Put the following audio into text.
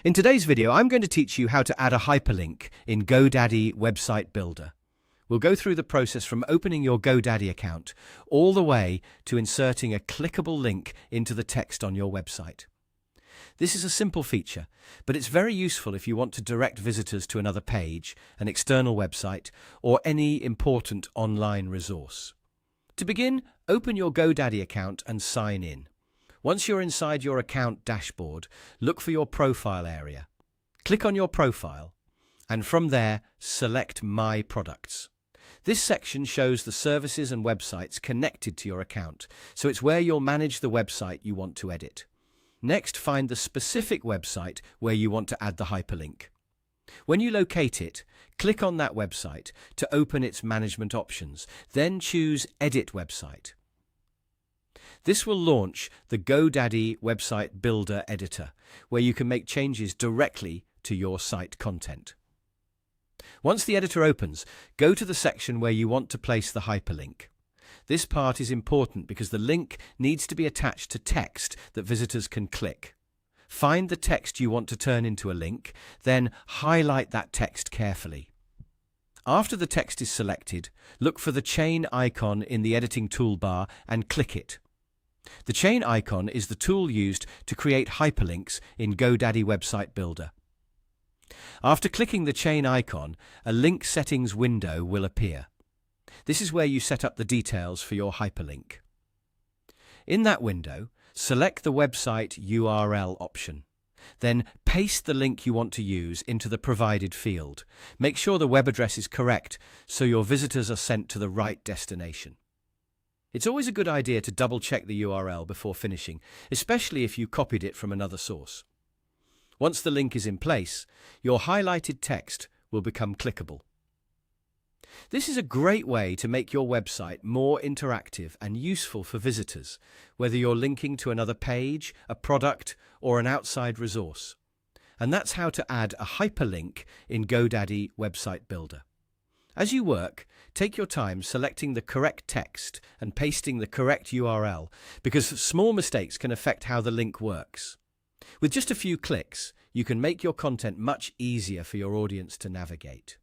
In today's video, I'm going to teach you how to add a hyperlink in GoDaddy Website Builder. We'll go through the process from opening your GoDaddy account all the way to inserting a clickable link into the text on your website. This is a simple feature, but it's very useful if you want to direct visitors to another page, an external website, or any important online resource. To begin, open your GoDaddy account and sign in. Once you're inside your account dashboard, look for your profile area. Click on your profile, and from there, select My Products. This section shows the services and websites connected to your account, so it's where you'll manage the website you want to edit. Next, find the specific website where you want to add the hyperlink. When you locate it, click on that website to open its management options, then choose Edit Website. This will launch the GoDaddy Website Builder Editor, where you can make changes directly to your site content. Once the editor opens, go to the section where you want to place the hyperlink. This part is important because the link needs to be attached to text that visitors can click. Find the text you want to turn into a link, then highlight that text carefully. After the text is selected, look for the chain icon in the editing toolbar and click it. The chain icon is the tool used to create hyperlinks in GoDaddy Website Builder. After clicking the chain icon, a link settings window will appear. This is where you set up the details for your hyperlink. In that window, select the website URL option. Then paste the link you want to use into the provided field. Make sure the web address is correct so your visitors are sent to the right destination. It's always a good idea to double-check the URL before finishing, especially if you copied it from another source. Once the link is in place, your highlighted text will become clickable. This is a great way to make your website more interactive and useful for visitors, whether you're linking to another page, a product, or an outside resource. And that's how to add a hyperlink in GoDaddy Website Builder. As you work, take your time selecting the correct text and pasting the correct URL, because small mistakes can affect how the link works. With just a few clicks, you can make your content much easier for your audience to navigate.